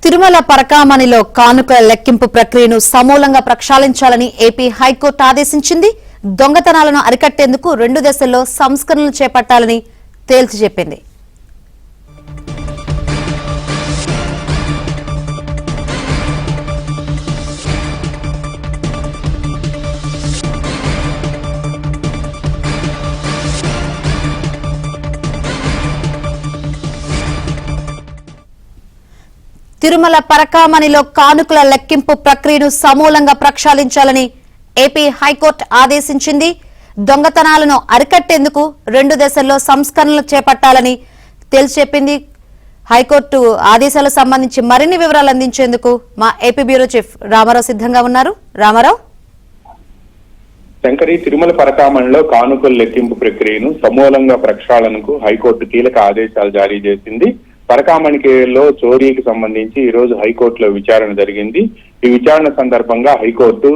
తిరుమల పరకామణిలో కానుకల లెక్కింపు ప్రక్రియను సమూలంగా ప్రక్షాళించాలని ఏపీ హైకోర్టు ఆదేశించింది. దొంగతనాలను అరికట్టేందుకు 2 దశల్లో సంస్కరణలు చేపట్టాలని తేల్చి చెప్పింది. తిరుమల పరకామణిలో కానుకల లెక్కింపు ప్రక్రియను సమూలంగా ప్రక్షాళించాలని ఏపీ హైకోర్టు ఆదేశించింది. దొంగతనాలను అరికట్టేందుకు 2 దశల్లో సంస్కరణలు చేపట్టాలని తేల్చి చెప్పింది. హైకోర్టు ఆదేశాలకు సంబంధించి మరిన్ని వివరాలు అందించేందుకు మా ఏపీ బ్యూరో చీఫ్ రామారావు సిద్ధంగా ఉన్నారు. రామారావు. శంకరి, తిరుమల పరకామణిలో కానుకల లెక్కింపు ప్రక్రియను సమూలంగా ప్రక్షాళనకు హైకోర్టు కీలక ఆదేశాలు జారీ చేసింది. పరకామణిలో చోరీకి సంబంధించి ఈ రోజు హైకోర్టులో విచారణ జరిగింది. ఈ విచారణ సందర్భంగా హైకోర్టు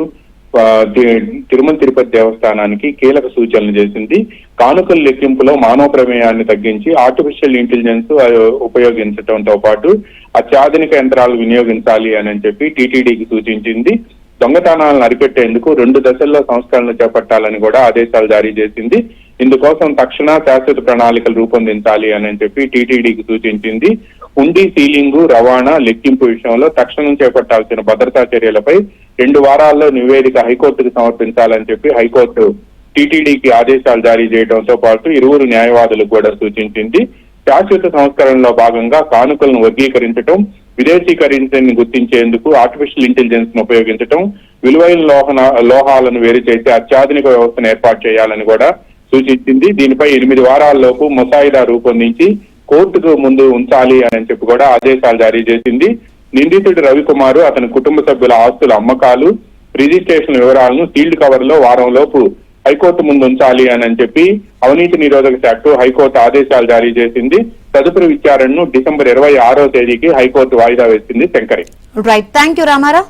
తిరుమల తిరుపతి దేవస్థానానికి కీలక సూచనలు చేసింది. కానుకల లెక్కింపులో మానవ ప్రమేయాన్ని తగ్గించి ఆర్టిఫిషియల్ ఇంటెలిజెన్స్ ఉపయోగించడంతో పాటు అత్యాధునిక యంత్రాలు వినియోగించాలి అని చెప్పి టీటీడీకి సూచించింది. దొంగతనాలను అరికట్టేందుకు 2 దశల్లో సంస్కరణలు చేపట్టాలని కూడా ఆదేశాలు జారీ చేసింది. ఇందుకోసం తక్షణ శాశ్వత ప్రణాళికలు రూపొందించాలి అని చెప్పి టీటీడీకి సూచించింది. హుండీ సీలింగు, రవాణా, లెక్కింపు విషయంలో తక్షణం చేపట్టాల్సిన భద్రతా చర్యలపై 2 వారాల్లో నివేదిక హైకోర్టుకు సమర్పించాలని చెప్పి హైకోర్టు టీటీడీకి ఆదేశాలు జారీ చేయడంతో పాటు ఇరువురు న్యాయవాదులకు కూడా సూచించింది. శాశ్వత సంస్కరణలో భాగంగా కానుకలను వర్గీకరించడం, విదేశీకరించని గుర్తించేందుకు ఆర్టిఫిషియల్ ఇంటెలిజెన్స్ ను ఉపయోగించడం, విలువైన లోహాలను వేరు చేసి అత్యాధునిక వ్యవస్థను ఏర్పాటు చేయాలని కూడా సూచించింది. దీనిపై 8 వారాల్లోపు ముసాయిదా రూపొందించి కోర్టుకు ముందు ఉంచాలి అని చెప్పి కూడా ఆదేశాలు జారీ చేసింది. నిందితుడు రవికుమార్, అతని కుటుంబ సభ్యుల ఆస్తుల అమ్మకాలు, రిజిస్ట్రేషన్ వివరాలను సీల్డ్ కవర్ లో వారం లోపు హైకోర్టు ముందు ఉంచాలి అని చెప్పి అవినీతి నిరోధక శాఖ హైకోర్టు ఆదేశాలు జారీ చేసింది. తదుపరి విచారణను డిసెంబర్ 26వ తేదీకి హైకోర్టు వాయిదా వేసింది. Shankari. Right, thank you Ramarao.